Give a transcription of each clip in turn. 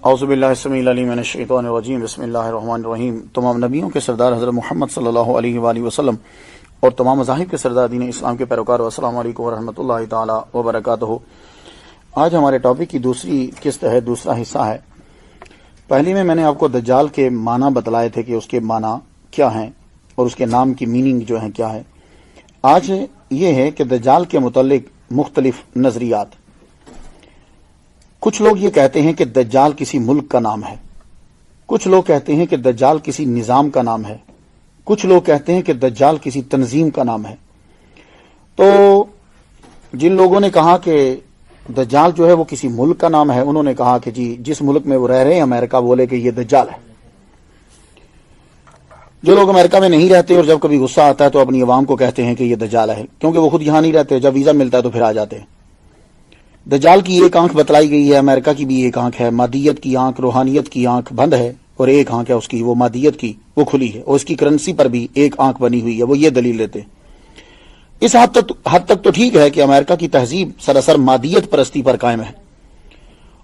اعوذ باللہ السمیع العلیم من الشیطان الرجیم بسم اللہ الرحمن الرحیم۔ تمام نبیوں کے سردار حضرت محمد صلی اللہ علیہ وآلہ وسلم اور تمام مذاہب کے سردار دین اسلام کے پیروکار، السلام علیکم ورحمۃ اللہ تعالی وبرکاتہ۔ آج ہمارے ٹاپک کی دوسری قسط ہے، دوسرا حصہ ہے۔ پہلی میں نے آپ کو دجال کے معنی بتلائے تھے کہ اس کے معنی کیا ہیں اور اس کے نام کی میننگ جو ہے کیا ہے۔ آج یہ ہے کہ دجال کے متعلق مختلف نظریات۔ کچھ لوگ یہ کہتے ہیں کہ دجال کسی ملک کا نام ہے، کچھ لوگ کہتے ہیں کہ دجال کسی نظام کا نام ہے، کچھ لوگ کہتے ہیں کہ دجال کسی تنظیم کا نام ہے۔ تو جن لوگوں نے کہا کہ دجال جو ہے وہ کسی ملک کا نام ہے، انہوں نے کہا کہ جی جس ملک میں وہ رہ رہے ہیں امریکہ، بولے کہ یہ دجال ہے۔ جو لوگ امریکہ میں نہیں رہتے اور جب کبھی غصہ آتا ہے تو اپنی عوام کو کہتے ہیں کہ یہ دجال ہے، کیونکہ وہ خود یہاں نہیں رہتے، جب ویزا ملتا ہے تو پھر آ جاتے ہیں۔ دجال کی ایک آنکھ بتلائی گئی ہے، امریکہ کی بھی ایک آنکھ ہے، مادیت کی آنکھ، روحانیت کی آنکھ بند ہے، اور ایک آنکھ ہے اس کی، وہ مادیت کی، وہ کھلی ہے، اور اس کی کرنسی پر بھی ایک آنکھ بنی ہوئی ہے۔ وہ یہ دلیل دیتے ہیں۔ اس حد تک تو ٹھیک ہے کہ امریکہ کی تہذیب سراسر مادیت پرستی پر قائم ہے،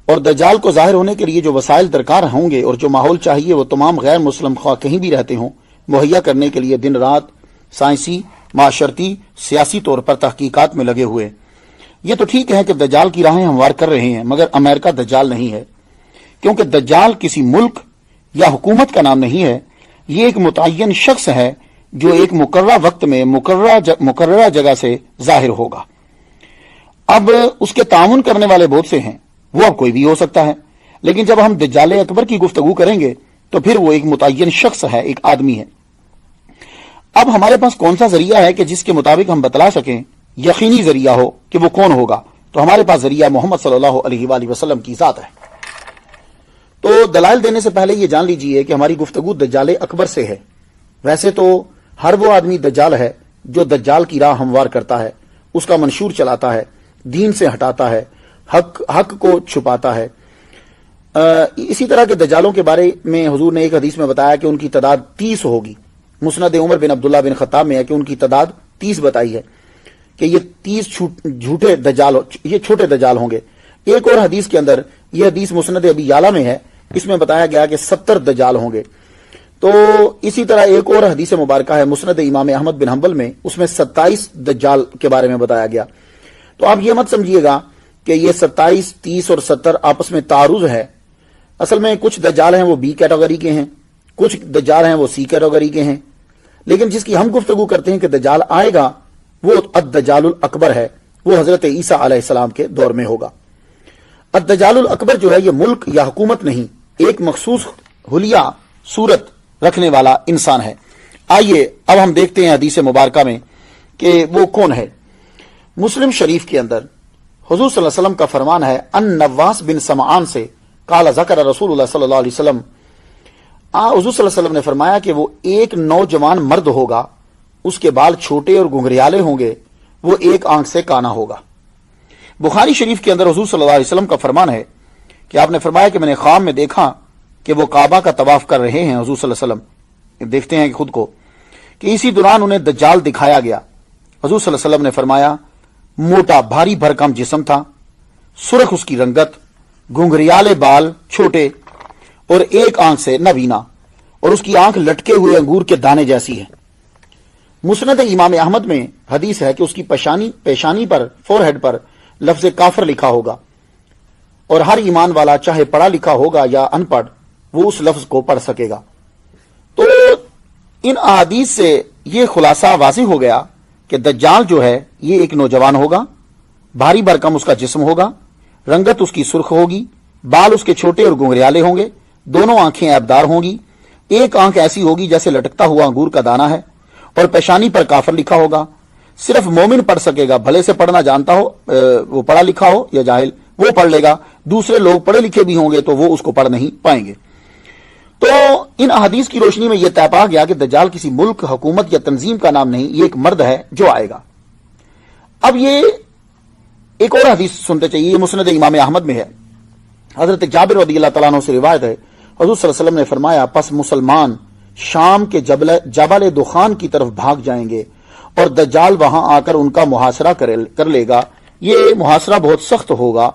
اور دجال کو ظاہر ہونے کے لیے جو وسائل درکار ہوں گے اور جو ماحول چاہیے وہ تمام غیر مسلم خواہ کہیں بھی رہتے ہوں مہیا کرنے کے لیے دن رات سائنسی، معاشرتی، سیاسی طور پر تحقیقات میں لگے ہوئے۔ یہ تو ٹھیک ہے کہ دجال کی راہیں ہموار کر رہے ہیں، مگر امریکہ دجال نہیں ہے، کیونکہ دجال کسی ملک یا حکومت کا نام نہیں ہے۔ یہ ایک متعین شخص ہے جو ایک مقررہ وقت میں مقررہ جگہ سے ظاہر ہوگا۔ اب اس کے تعاون کرنے والے بہت سے ہیں، وہ اب کوئی بھی ہو سکتا ہے، لیکن جب ہم دجال اکبر کی گفتگو کریں گے تو پھر وہ ایک متعین شخص ہے، ایک آدمی ہے۔ اب ہمارے پاس کون سا ذریعہ ہے کہ جس کے مطابق ہم بتلا سکیں، یقینی ذریعہ ہو کہ وہ کون ہوگا؟ تو ہمارے پاس ذریعہ محمد صلی اللہ علیہ وآلہ وسلم کی ذات ہے۔ تو دلائل دینے سے پہلے یہ جان لیجئے کہ ہماری گفتگو دجال اکبر سے ہے۔ ویسے تو ہر وہ آدمی دجال ہے جو دجال کی راہ ہموار کرتا ہے، اس کا منشور چلاتا ہے، دین سے ہٹاتا ہے، حق کو چھپاتا ہے۔ اسی طرح کے دجالوں کے بارے میں حضور نے ایک حدیث میں بتایا کہ ان کی تعداد 30 ہوگی۔ مسند عمر بن عبداللہ بن خطاب میں ہے کہ ان کی تعداد 30 بتائی ہے، کہ یہ 30 جھوٹے دجال، یہ چھوٹے دجال ہوں گے۔ ایک اور حدیث کے اندر، یہ حدیث مسند ابی یعلا میں ہے، اس میں بتایا گیا کہ 70 دجال ہوں گے۔ تو اسی طرح ایک اور حدیث مبارکہ ہے مسند امام احمد بن حنبل میں، اس میں 27 دجال کے بارے میں بتایا گیا۔ تو آپ یہ مت سمجھیے گا کہ یہ 27، 30 اور 70 آپس میں تعارض ہے۔ اصل میں کچھ دجال ہیں وہ بی کیٹیگری کے ہیں، کچھ دجال ہیں وہ سی کیٹیگری کے ہیں، لیکن جس کی ہم گفتگو کرتے ہیں کہ دجال آئے گا وہ الدجال الاکبر ہے، وہ حضرت عیسیٰ علیہ السلام کے دور میں ہوگا۔ الدجال الاکبر جو ہے یہ ملک یا حکومت نہیں، ایک مخصوص حلیہ صورت رکھنے والا انسان ہے۔ آئیے اب ہم دیکھتے ہیں حدیث مبارکہ میں کہ وہ کون ہے۔ مسلم شریف کے اندر حضور صلی اللہ علیہ وسلم کا فرمان ہے، ان نواس بن سمعان سے قال ذکر رسول اللہ صلی اللہ علیہ وسلم، حضور صلی اللہ علیہ وسلم نے فرمایا کہ وہ ایک نوجوان مرد ہوگا، اس کے بال چھوٹے اور گھنگریالے ہوں گے، وہ ایک آنکھ سے کانا ہوگا۔ بخاری شریف کے اندر حضور صلی اللہ علیہ وسلم کا فرمان ہے کہ آپ نے فرمایا کہ میں نے خواب میں دیکھا کہ وہ کعبہ کا طواف کر رہے ہیں۔ حضور صلی اللہ علیہ وسلم دیکھتے ہیں خود کو کہ اسی دوران انہیں دجال دکھایا گیا۔ حضور صلی اللہ علیہ وسلم نے فرمایا، موٹا بھاری بھرکم جسم تھا، سرخ اس کی رنگت، گھنگریالے بال، چھوٹے، اور ایک آنکھ سے نابینا، اور اس کی آنکھ لٹکے ہوئے انگور کے دانے جیسی ہے۔ مسند امام احمد میں حدیث ہے کہ اس کی پیشانی پر، فور ہیڈ پر لفظ کافر لکھا ہوگا، اور ہر ایمان والا چاہے پڑھا لکھا ہوگا یا ان پڑھ وہ اس لفظ کو پڑھ سکے گا۔ تو ان احادیث سے یہ خلاصہ واضح ہو گیا کہ دجال جو ہے یہ ایک نوجوان ہوگا، بھاری بھرکم اس کا جسم ہوگا، رنگت اس کی سرخ ہوگی، بال اس کے چھوٹے اور گھنگریالے ہوں گے، دونوں آنکھیں عیبدار ہوں گی، ایک آنکھ ایسی ہوگی جیسے لٹکتا ہوا انگور کا دانہ ہے، اور پیشانی پر کافر لکھا ہوگا۔ صرف مومن پڑھ سکے گا، بھلے سے پڑھنا جانتا ہو، وہ پڑھا لکھا ہو یا جاہل، وہ پڑھ لے گا، دوسرے لوگ پڑھے لکھے بھی ہوں گے تو وہ اس کو پڑھ نہیں پائیں گے۔ تو ان احادیث کی روشنی میں یہ طے پا گیا کہ دجال کسی ملک، حکومت یا تنظیم کا نام نہیں، یہ ایک مرد ہے جو آئے گا۔ اب یہ ایک اور حدیث سنتے چاہیے، یہ مسند امام احمد میں ہے، حضرت جابر رضی اللہ تعالیٰ عنہ سے روایت ہے، حضور صلی اللہ علیہ وسلم نے فرمایا، پس مسلمان شام کے جبل دخان کی طرف بھاگ جائیں گے اور دجال وہاں آ کر ان کا محاصرہ کر لے گا۔ یہ محاصرہ بہت سخت ہوگا،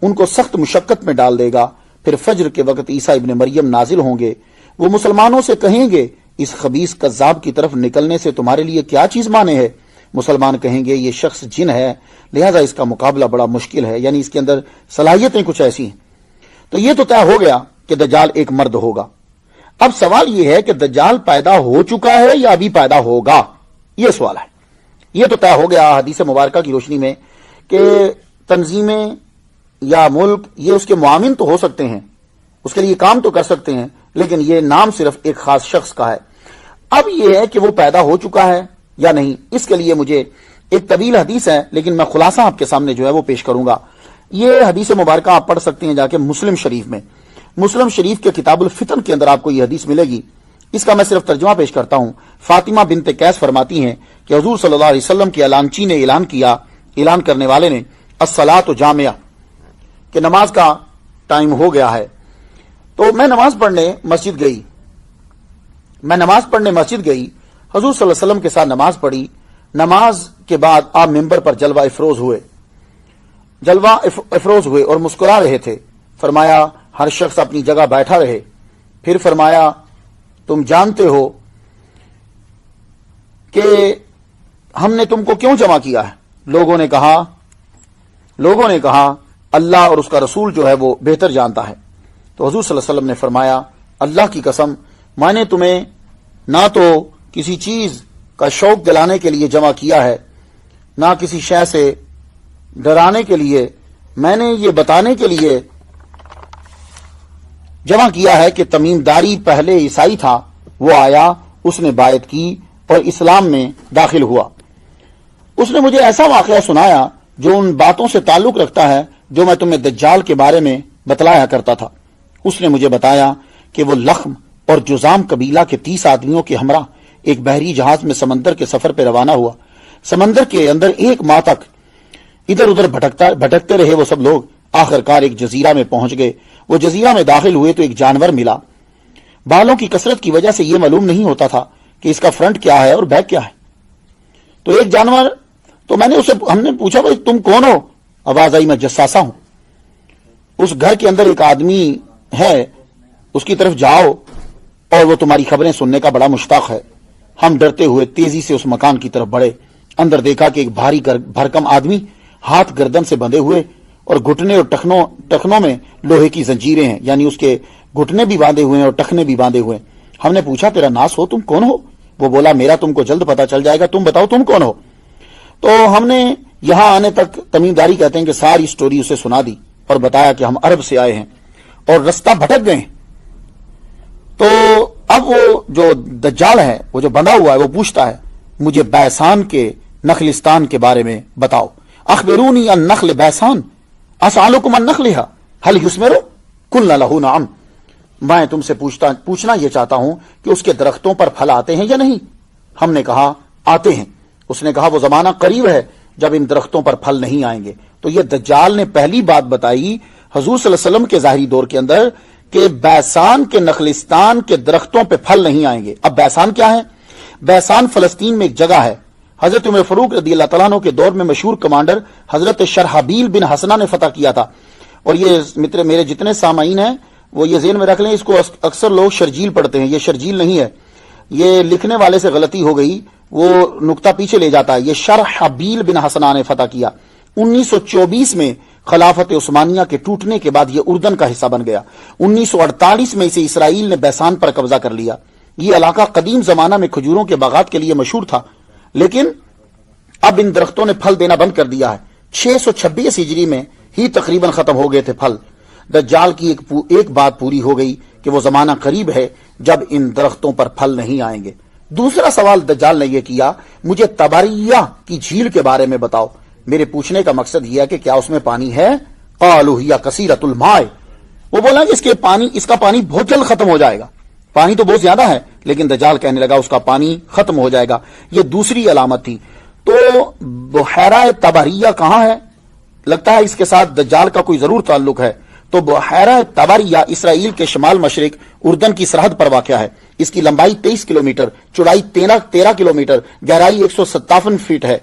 ان کو سخت مشقت میں ڈال دے گا، پھر فجر کے وقت عیسیٰ ابن مریم نازل ہوں گے. وہ مسلمانوں سے کہیں گے اس خبیث کذاب کی طرف نکلنے سے تمہارے لیے کیا چیز مانے ہے؟ مسلمان کہیں گے یہ شخص جن ہے، لہذا اس کا مقابلہ بڑا مشکل ہے، یعنی اس کے اندر صلاحیتیں کچھ ایسی ہیں. تو یہ تو طے ہو گیا کہ دجال ایک مرد ہوگا. اب سوال یہ ہے کہ دجال پیدا ہو چکا ہے یا ابھی پیدا ہوگا، یہ سوال ہے. یہ تو طے ہو گیا حدیث مبارکہ کی روشنی میں کہ تنظیمیں یا ملک یہ اس کے معاون تو ہو سکتے ہیں، اس کے لیے کام تو کر سکتے ہیں، لیکن یہ نام صرف ایک خاص شخص کا ہے. اب یہ ہے کہ وہ پیدا ہو چکا ہے یا نہیں، اس کے لیے مجھے ایک طویل حدیث ہے، لیکن میں خلاصہ آپ کے سامنے جو ہے وہ پیش کروں گا. یہ حدیث مبارکہ آپ پڑھ سکتے ہیں جا کے مسلم شریف میں. مسلم شریف کے کتاب الفتن کے اندر آپ کو یہ حدیث ملے گی. اس کا میں صرف ترجمہ پیش کرتا ہوں. فاطمہ بنت قیس فرماتی ہیں کہ حضور صلی اللہ علیہ وسلم کے اعلانچی نے اعلان کرنے والے نے الصلاۃ جامعہ کہ نماز کا ٹائم ہو گیا ہے. تو میں نماز پڑھنے مسجد گئی. حضور صلی اللہ علیہ وسلم کے ساتھ نماز پڑھی. نماز کے بعد آپ ممبر پر جلوہ افروز ہوئے اور مسکرا رہے تھے. فرمایا ہر شخص اپنی جگہ بیٹھا رہے. پھر فرمایا تم جانتے ہو کہ ہم نے تم کو کیوں جمع کیا ہے؟ لوگوں نے کہا اللہ اور اس کا رسول جو ہے وہ بہتر جانتا ہے. تو حضور صلی اللہ علیہ وسلم نے فرمایا اللہ کی قسم میں نے تمہیں نہ تو کسی چیز کا شوق دلانے کے لیے جمع کیا ہے، نہ کسی شے سے ڈرانے کے لیے. میں نے یہ بتانے کے لیے جمع کیا ہے کہ تمیم داری پہلے عیسائی تھا، وہ آیا، اس نے بیعت کی اور اسلام میں داخل ہوا. اس نے مجھے ایسا واقعہ سنایا جو ان باتوں سے تعلق رکھتا ہے جو میں تمہیں دجال کے بارے میں بتلایا کرتا تھا. اس نے مجھے بتایا کہ وہ لخم اور جزام قبیلہ کے 30 آدمیوں کے ہمراہ ایک بحری جہاز میں سمندر کے سفر پہ روانہ ہوا. سمندر کے اندر 1 ماہ تک ادھر ادھر بھٹکتے رہے وہ سب لوگ. آخرکار ایک جزیرہ میں پہنچ گئے. وہ جزیرہ میں داخل ہوئے تو ایک جانور ملا. بالوں کی کثرت کی وجہ سے یہ معلوم نہیں ہوتا تھا کہ اس کا فرنٹ کیا ہے اور بیک کیا ہے. تو ایک جانور، تو ہم نے پوچھا بھائی تم کون ہو؟ آواز آئی میں جساسہ ہوں. اس گھر کے اندر ایک آدمی ہے، اس کی طرف جاؤ اور وہ تمہاری خبریں سننے کا بڑا مشتاق ہے. ہم ڈرتے ہوئے تیزی سے اس مکان کی طرف بڑھے. اندر دیکھا کہ ایک بھاری بھرکم آدمی ہاتھ گردن سے بندھے ہوئے اور گھٹنے اور ٹخنوں میں لوہے کی زنجیریں ہیں، یعنی اس کے گھٹنے بھی باندھے ہوئے ہیں اور ٹخنے بھی باندھے ہوئے ہیں. ہم نے پوچھا تیرا ناس ہو، تم کون ہو؟ وہ بولا میرا تم کو جلد پتا چل جائے گا، تم بتاؤ تم کون ہو. تو ہم نے یہاں آنے تک تمیم داری کہتے ہیں کہ ساری سٹوری اسے سنا دی اور بتایا کہ ہم عرب سے آئے ہیں اور رستہ بھٹک گئے ہیں. تو اب وہ جو دجال ہے، وہ جو بندھا ہوا ہے، وہ پوچھتا ہے مجھے بیسان کے نخلستان کے بارے میں بتاؤ. اخبرونی عن نخل بیسان اسالکم عن نخلها هل یثمر قلنا له نعم. میں تم سے پوچھنا یہ چاہتا ہوں کہ اس کے درختوں پر پھل آتے ہیں یا نہیں. ہم نے کہا آتے ہیں. اس نے کہا وہ زمانہ قریب ہے جب ان درختوں پر پھل نہیں آئیں گے. تو یہ دجال نے پہلی بات بتائی حضور صلی اللہ علیہ وسلم کے ظاہری دور کے اندر کہ بیسان کے نخلستان کے درختوں پہ پھل نہیں آئیں گے. اب بیسان کیا ہے؟ بیسان فلسطین میں ایک جگہ ہے. حضرت عمر فاروق رضی اللہ تعالیٰ عنہ کے دور میں مشہور کمانڈر حضرت شرحبیل بن حسنہ نے فتح کیا تھا. اور یہ میرے جتنے سامعین ہیں وہ یہ ذہن میں رکھ لیں، اس کو اکثر لوگ شرجیل پڑھتے ہیں. یہ شرجیل نہیں ہے، یہ لکھنے والے سے غلطی ہو گئی، وہ نقطہ پیچھے لے جاتا ہے. یہ شرحبیل بن حسنہ نے فتح کیا. 1924 میں خلافت عثمانیہ کے ٹوٹنے کے بعد یہ اردن کا حصہ بن گیا. 1948 میں اسے اسرائیل نے بیسان پر قبضہ کر لیا. یہ علاقہ قدیم زمانہ میں کھجوروں کے باغات کے لیے مشہور تھا، لیکن اب ان درختوں نے پھل دینا بند کر دیا ہے. 626 ہجری میں ہی تقریباً ختم ہو گئے تھے پھل. دجال کی ایک بات پوری ہو گئی کہ وہ زمانہ قریب ہے جب ان درختوں پر پھل نہیں آئیں گے. دوسرا سوال دجال نے یہ کیا مجھے تبریہ کی جھیل کے بارے میں بتاؤ. میرے پوچھنے کا مقصد یہ ہے کہ کیا اس میں پانی ہے؟ قالوا هي کثیرۃ الماء. وہ بولا کہ اس کا پانی بہت جلد ختم ہو جائے گا. پانی تو بہت زیادہ ہے، لیکن دجال کہنے لگا اس کا پانی ختم ہو جائے گا. یہ دوسری علامت تھی. تو بحیرہ تبریہ کہاں ہے؟ لگتا ہے اس کے ساتھ دجال کا کوئی ضرور تعلق ہے. تو بحیرہ تبریہ اسرائیل کے شمال مشرق اردن کی سرحد پر واقع ہے. اس کی لمبائی 23 کلومیٹر، چوڑائی 13 کلومیٹر، گہرائی 157 فٹ ہے.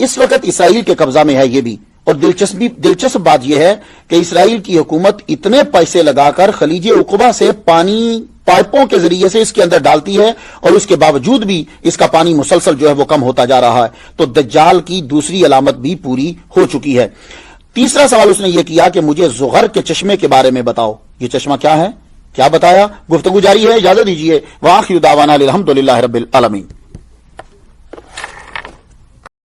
اس وقت اسرائیل کے قبضہ میں ہے یہ بھی. اور دلچسپ بات یہ ہے کہ اسرائیل کی حکومت اتنے پیسے لگا کر خلیج عقبہ سے پانی پائپوں کے ذریعے سے اس کے اندر ڈالتی ہے اور اس کے باوجود بھی اس کا پانی مسلسل جو ہے وہ کم ہوتا جا رہا ہے. تو دجال کی دوسری علامت بھی پوری ہو چکی ہے. تیسرا سوال اس نے یہ کیا کہ مجھے زغر کے چشمے کے بارے میں بتاؤ. یہ چشمہ کیا ہے؟ کیا بتایا؟ گفتگو جاری ہے، اجازت دیجیے. وآخر دعوانا الحمدللہ رب العالمین.